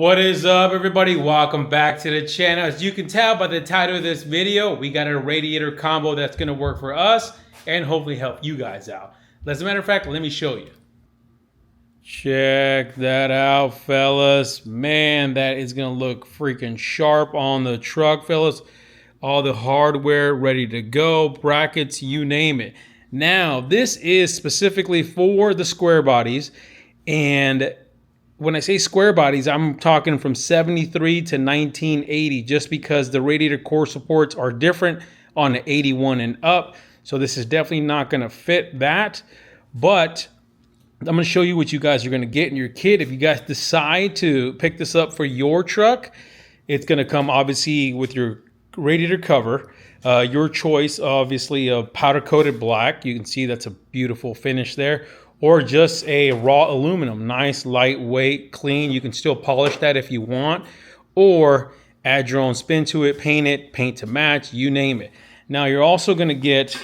What is up, everybody? Welcome back to the channel. As you can tell by the title of this video, we got a radiator combo that's going to work for us and hopefully help you guys out. As a matter of fact, let me show you. Check that out, fellas. Man, that is going to look freaking sharp on the truck, fellas. All the hardware ready to go, brackets, you name it. Now, this is specifically for the square bodies, and when I say square bodies, I'm talking from 73 to 1980, just because the radiator core supports are different on the 81 and up. So this is definitely not going to fit that. But I'm going to show you what you guys are going to get in your kit. If you guys decide to pick this up for your truck, it's going to come obviously with your radiator cover. Your choice, obviously, of powder coated black. You can see that's a beautiful finish there. Or just a raw aluminum, nice, lightweight, clean. You can still polish that if you want, or add your own spin to it, paint to match, you name it. Now you're also gonna get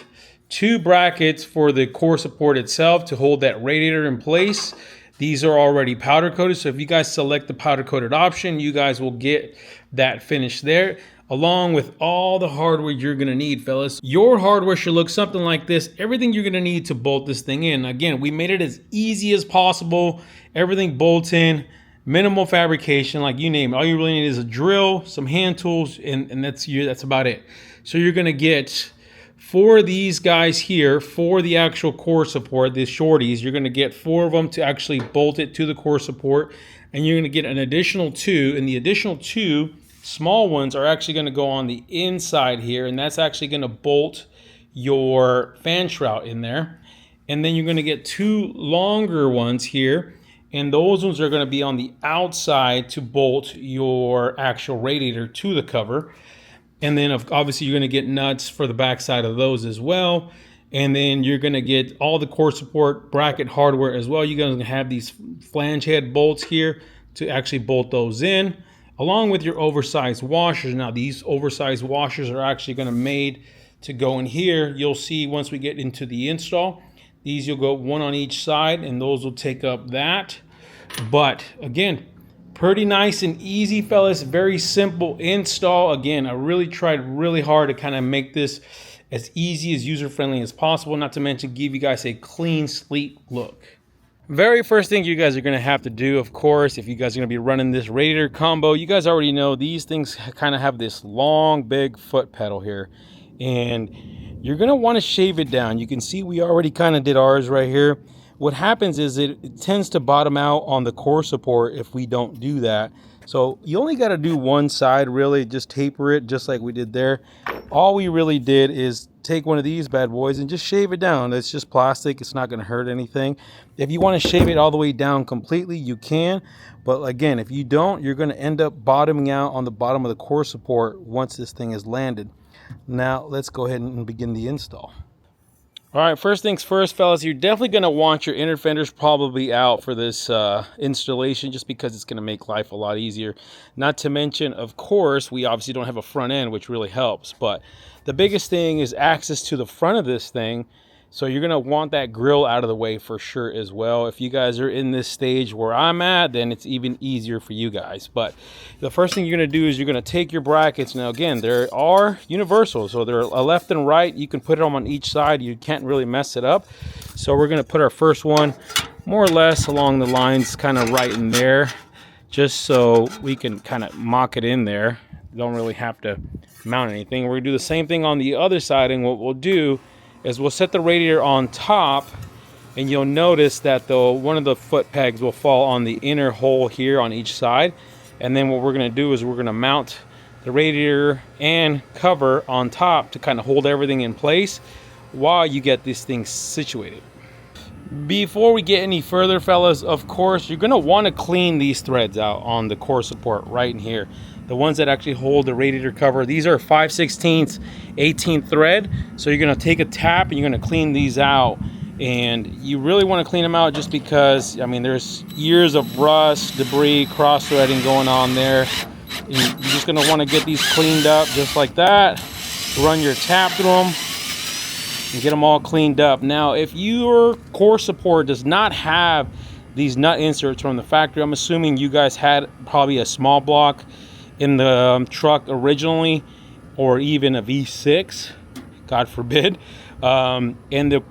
two brackets for the core support itself to hold that radiator in place. These are already powder coated, so if you guys select the powder coated option, you guys will get that finish there, along with all the hardware you're gonna need, fellas. Your hardware should look something like this. Everything you're gonna need to bolt this thing in. Again, we made it as easy as possible. Everything bolts in, minimal fabrication, like you name it. All you really need is a drill, some hand tools, and that's about it. So you're gonna get, for these guys here, for the actual core support, these shorties, you're gonna get 4 of them to actually bolt it to the core support, and you're gonna get an additional 2, and the additional 2 small ones are actually going to go on the inside here, and that's actually going to bolt your fan shroud in there. And then you're going to get 2 longer ones here, and those ones are going to be on the outside to bolt your actual radiator to the cover. And then obviously you're going to get nuts for the back side of those as well. And then you're going to get all the core support bracket hardware as well. You're going to have these flange head bolts here to actually bolt those in, along with your oversized washers. Now these oversized washers are actually going to made to go in here. You'll see once we get into the install, these you'll go 1 on each side, and those will take up that. But again, pretty nice and easy, fellas. Very simple install. Again, I really tried really hard to kind of make this as easy, as user-friendly as possible, not to mention give you guys a clean, sleek look. Very first thing you guys are going to have to do, of course, if you guys are going to be running this radiator combo, you guys already know these things kind of have this long, big foot pedal here, and you're going to want to shave it down. You can see we already kind of did ours right here. What happens is it tends to bottom out on the core support if we don't do that. So you only got to do one side, really, just taper it just like we did there. All we really did is take one of these bad boys and just shave it down. It's just plastic. It's not going to hurt anything. If you want to shave it all the way down completely, you can. But again, if you don't, you're going to end up bottoming out on the bottom of the core support once this thing is landed. Now, let's go ahead and begin the install. All right, first things first, fellas, you're definitely going to want your inner fenders probably out for this installation, just because it's going to make life a lot easier. Not to mention, of course, we obviously don't have a front end, which really helps. But the biggest thing is access to the front of this thing. So you're going to want that grill out of the way for sure as well. If you guys are in this stage where I'm at, then it's even easier for you guys. But the first thing you're going to do is you're going to take your brackets. Now, again, they are universal. So they're a left and right. You can put them on each side. You can't really mess it up. So we're going to put our first one more or less along the lines kind of right in there, just so we can kind of mock it in there. Don't really have to mount anything. We're going to do the same thing on the other side, and what we'll do is we'll set the radiator on top, and you'll notice that one of the foot pegs will fall on the inner hole here on each side. And then what we're going to do is we're going to mount the radiator and cover on top to kind of hold everything in place while you get this thing situated. Before we get any further, fellas, of course, you're going to want to clean these threads out on the core support right in here. The ones that actually hold the radiator cover. These are 5/16 18th thread. So you're going to take a tap and you're going to clean these out. And you really want to clean them out just because, I mean, there's years of rust, debris, cross-threading going on there. And you're just going to want to get these cleaned up just like that. Run your tap through them and get them all cleaned up. Now, if your core support does not have these nut inserts from the factory. I'm assuming you guys had probably a small block in the truck originally, or even a V6, God forbid. And the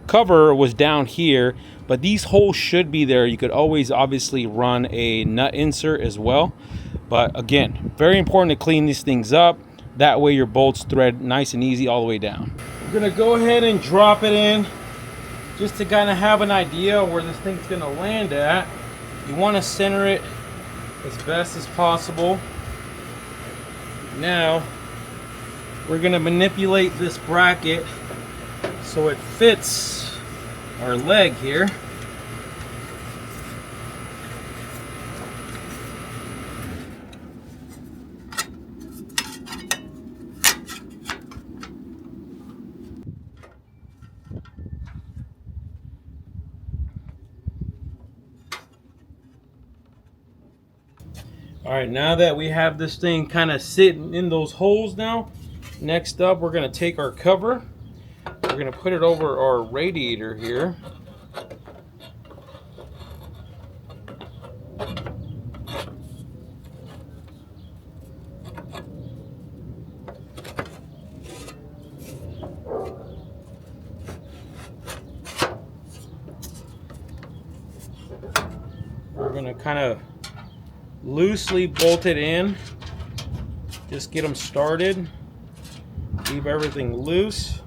cover was down here, but these holes should be there. You could always obviously run a nut insert as well. But again, very important to clean these things up. That way your bolts thread nice and easy all the way down. We're gonna go ahead and drop it in just to kind of have an idea where this thing's gonna land at. You wanna center it as best as possible. Now, we're gonna manipulate this bracket so it fits our leg here. All right, now that we have this thing kind of sitting in those holes now, next up we're gonna take our cover. We're gonna put it over our radiator here. We're gonna kind of loosely bolt it in, just get them started, leave everything loose.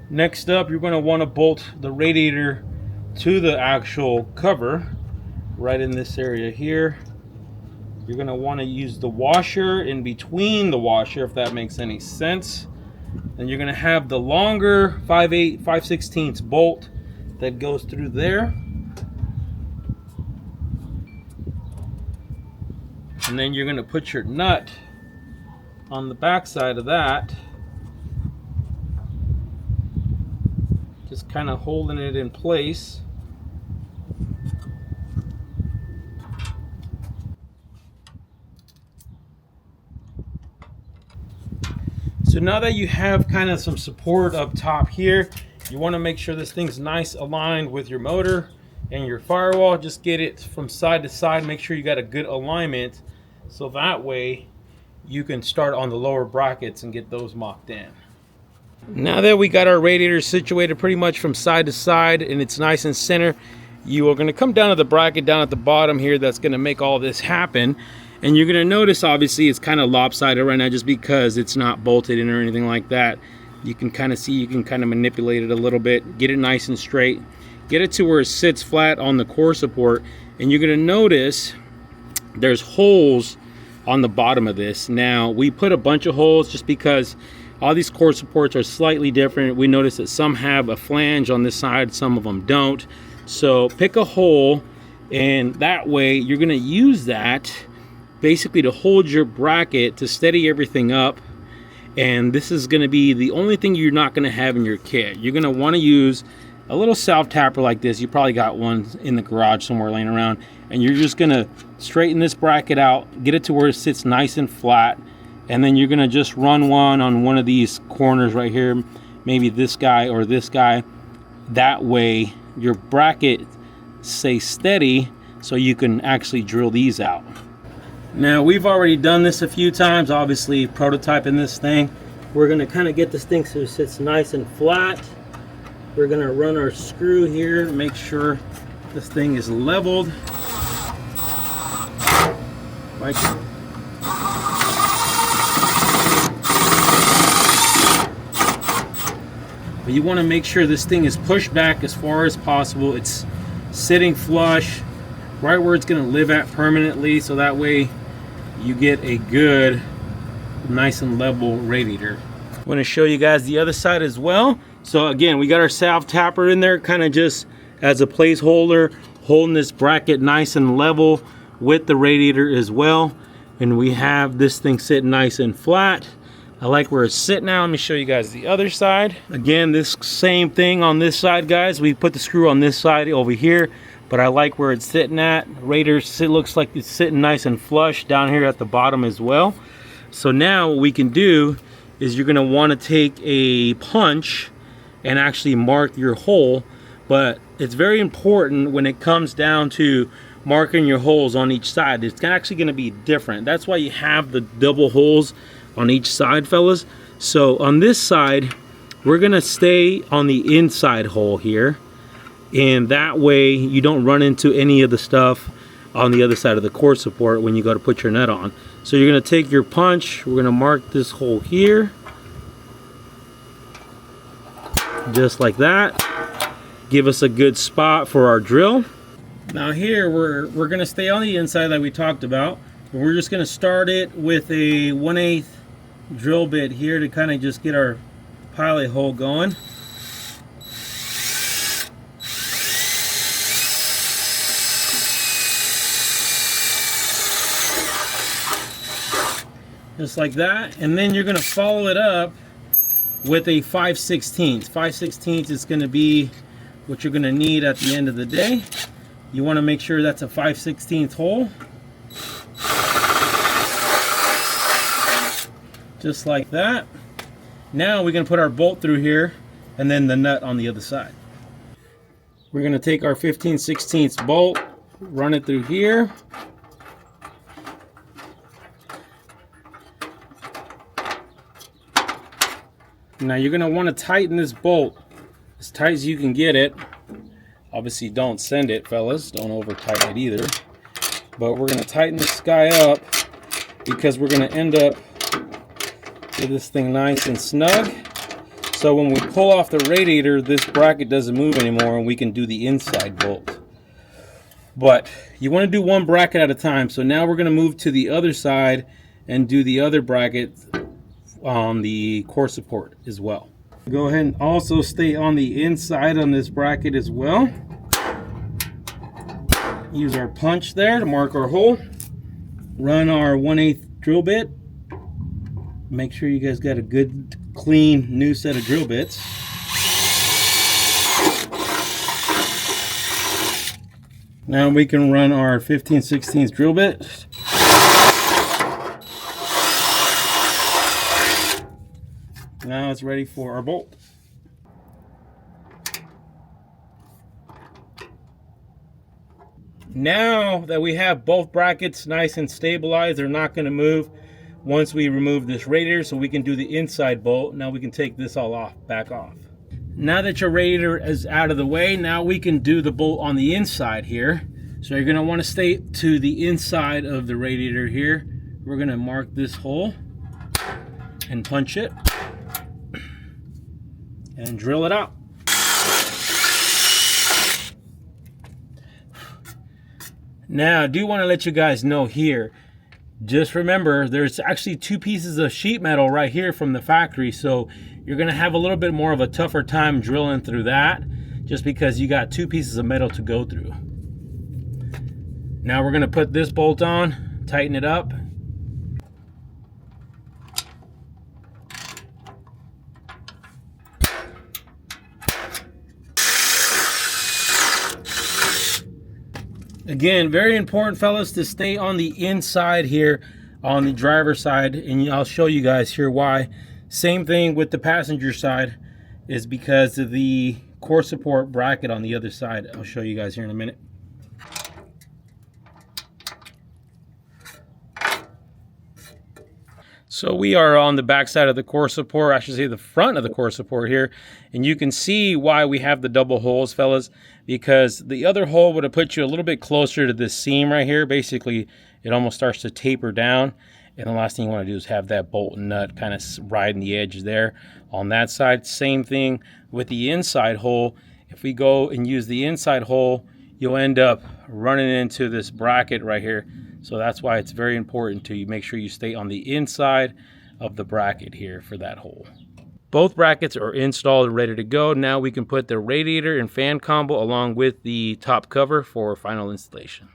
Next up, you're going to want to bolt the radiator to the actual cover right in this area here. You're going to want to use the washer in between the washer, if that makes any sense. And you're going to have the longer 5/8, 5/16 bolt that goes through there. And then you're going to put your nut on the back side of that, just kind of holding it in place. So now that you have kind of some support up top here, you want to make sure this thing's nice aligned with your motor and your firewall. Just get it from side to side. Make sure you got a good alignment, so that way you can start on the lower brackets and get those mocked in. Now that we got our radiator situated pretty much from side to side and it's nice and center, you are going to come down to the bracket down at the bottom here that's going to make all this happen. And you're going to notice, obviously, it's kind of lopsided right now just because it's not bolted in or anything like that. You can kind of see, you can kind of manipulate it a little bit, get it nice and straight, get it to where it sits flat on the core support. And you're going to notice there's holes on the bottom of this. Now, we put a bunch of holes just because all these core supports are slightly different. We notice that some have a flange on this side, some of them don't. So pick a hole, and that way you're going to use that basically to hold your bracket to steady everything up. And this is going to be the only thing you're not going to have in your kit. You're going to want to use a little self tapper like this. You probably got one in the garage somewhere laying around, and you're just going to straighten this bracket out, get it to where it sits nice and flat, and then you're going to just run one on one of these corners right here, maybe this guy or this guy. That way your bracket stays steady so you can actually drill these out. Now, we've already done this a few times, obviously prototyping this thing. We're going to kind of get this thing so it sits nice and flat. We're going to run our screw here to make sure this thing is leveled. Like but you want to make sure this thing is pushed back as far as possible. It's sitting flush, right where it's going to live at permanently, so that way you get a good, nice and level radiator. I want to show you guys the other side as well. So again, we got our salve tapper in there, kind of just as a placeholder, holding this bracket nice and level with the radiator as well. And we have this thing sitting nice and flat. I like where it's sitting now. Let me show you guys the other side. Again, this same thing on this side, guys. We put the screw on this side over here, but I like where it's sitting at. Radiator looks like it's sitting nice and flush down here at the bottom as well. So now what we can do is you're gonna wanna take a punch and actually mark your hole, but it's very important when it comes down to marking your holes on each side. It's actually gonna be different. That's why you have the double holes on each side, fellas. So on this side, we're gonna stay on the inside hole here, and that way you don't run into any of the stuff on the other side of the core support when you go to put your nut on. So you're gonna take your punch, we're gonna mark this hole here, just like that. Give us a good spot for our drill. Now here we're gonna stay on the inside like we talked about. We're just gonna start it with a 1/8 drill bit here to kind of just get our pilot hole going. Just like that, and then you're gonna follow it up with a 5/16. 5/16 is gonna be what you're gonna need at the end of the day. You wanna make sure that's a 5/16 hole. Just like that. Now we're gonna put our bolt through here and then the nut on the other side. We're gonna take our 15/16 bolt, run it through here. Now you're gonna wanna tighten this bolt as tight as you can get it. Obviously don't send it, fellas. Don't over tighten it either. But we're gonna tighten this guy up because we're gonna end up with this thing nice and snug. So when we pull off the radiator, this bracket doesn't move anymore and we can do the inside bolt. But you wanna do one bracket at a time. So now we're gonna move to the other side and do the other bracket on the core support as well. Go ahead and also stay on the inside on this bracket as well. Use our punch there to mark our hole. Run our 1/8 drill bit. Make sure you guys got a good, clean, new set of drill bits. Now we can run our 15/16 drill bit. Now it's ready for our bolt. Now that we have both brackets nice and stabilized, they're not going to move once we remove this radiator, so we can do the inside bolt. Now we can take this all off, back off. Now that your radiator is out of the way, now we can do the bolt on the inside here. So you're going to want to stay to the inside of the radiator here. We're going to mark this hole and punch it and drill it out. Now I do want to let you guys know here, just remember there's actually 2 pieces of sheet metal right here from the factory, so you're going to have a little bit more of a tougher time drilling through that just because you got 2 pieces of metal to go through. Now we're going to put this bolt on, tighten it up. Again, very important, fellas, to stay on the inside here on the driver's side, and I'll show you guys here why. Same thing with the passenger side, is because of the core support bracket on the other side. I'll show you guys here in a minute. So we are on the back side of the core support, I should say the front of the core support here, and you can see why we have the double holes, fellas, because the other hole would have put you a little bit closer to this seam right here. Basically, it almost starts to taper down, and the last thing you want to do is have that bolt and nut kind of riding the edge there on that side. Same thing with the inside hole. If we go and use the inside hole, you'll end up running into this bracket right here. So that's why it's very important to make sure you stay on the inside of the bracket here for that hole. Both brackets are installed and ready to go. Now we can put the radiator and fan combo along with the top cover for final installation.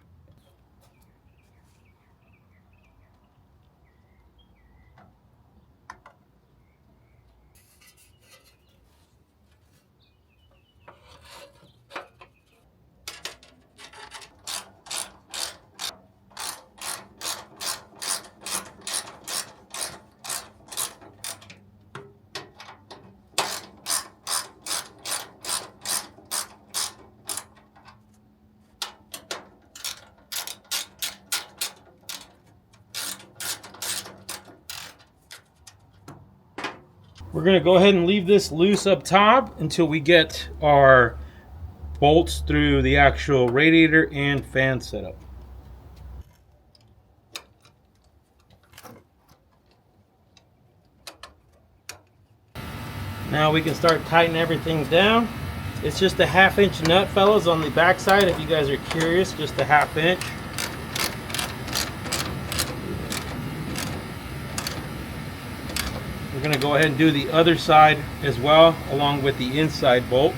We're gonna go ahead and leave this loose up top until we get our bolts through the actual radiator and fan setup. Now we can start tightening everything down. It's just a 1/2 inch nut, fellas, on the back side. If you guys are curious, just a 1/2 inch. We're gonna go ahead and do the other side as well, along with the inside bolt.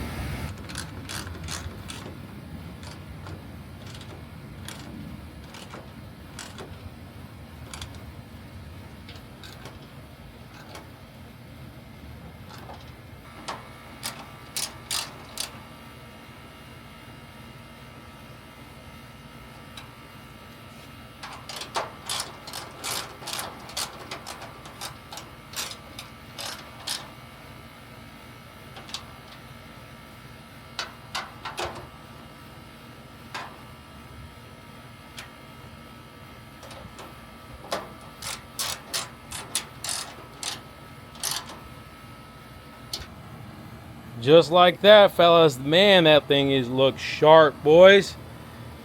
Just like that, fellas. Man, that thing looks sharp, boys.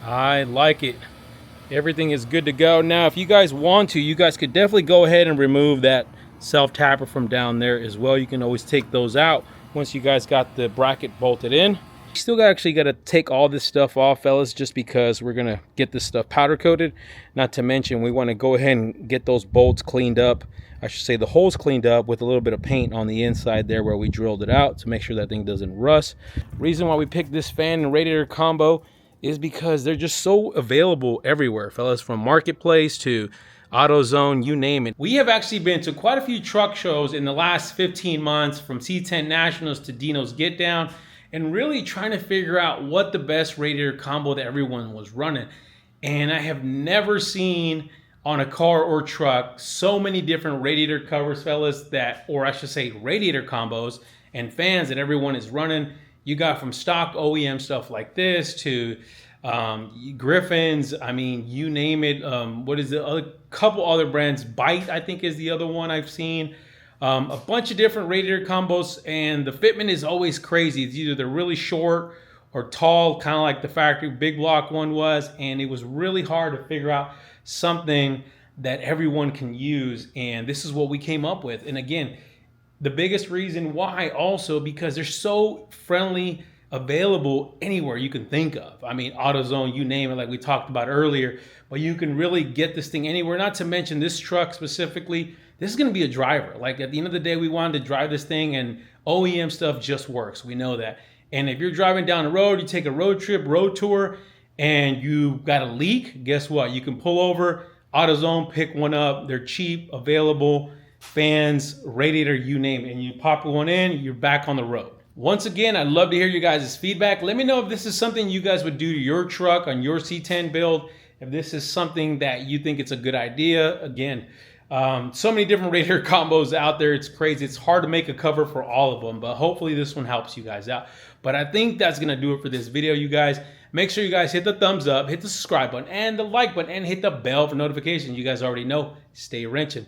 I like it. Everything is good to go. Now, if you guys want to, you guys could definitely go ahead and remove that self-tapper from down there as well. You can always take those out once you guys got the bracket bolted in. You still actually got to take all this stuff off, fellas, just because we're going to get this stuff powder coated. Not to mention, we want to go ahead and get those bolts cleaned up. I should say the holes cleaned up with a little bit of paint on the inside there where we drilled it out to make sure that thing doesn't rust. Reason why we picked this fan and radiator combo is because they're just so available everywhere, fellas, from Marketplace to AutoZone, you name it. We have actually been to quite a few truck shows in the last 15 months, from C10 Nationals to Dino's Get Down, and really trying to figure out what the best radiator combo that everyone was running. And I have never seen on a car or truck so many different radiator covers, fellas, that, or I should say radiator combos and fans that everyone is running. You got from stock OEM stuff like this to Griffins, I mean, you name it. What is the other couple other brands? Bite, I think, is the other one I've seen. A bunch of different radiator combos, and the fitment is always crazy. It's either they're really short or tall, kind of like the factory big block one was, and it was really hard to figure out something that everyone can use, and this is what we came up with. And again, the biggest reason why also because they're so friendly, available anywhere you can think of. I mean, AutoZone, you name it, like we talked about earlier, but you can really get this thing anywhere. Not to mention this truck specifically, this is going to be a driver. Like at the end of the day, we wanted to drive this thing, and OEM stuff just works. We know that. And if you're driving down the road, you take a road trip, road tour, and you got a leak, guess what? You can pull over, AutoZone, pick one up. They're cheap, available, fans, radiator, you name it. And you pop one in, you're back on the road. Once again, I'd love to hear you guys' feedback. Let me know if this is something you guys would do to your truck on your C10 build. If this is something that you think it's a good idea. Again, so many different radiator combos out there. It's crazy. It's hard to make a cover for all of them, but hopefully this one helps you guys out. But I think that's going to do it for this video, you guys. Make sure you guys hit the thumbs up, hit the subscribe button and the like button, and hit the bell for notifications. You guys already know. Stay wrenching.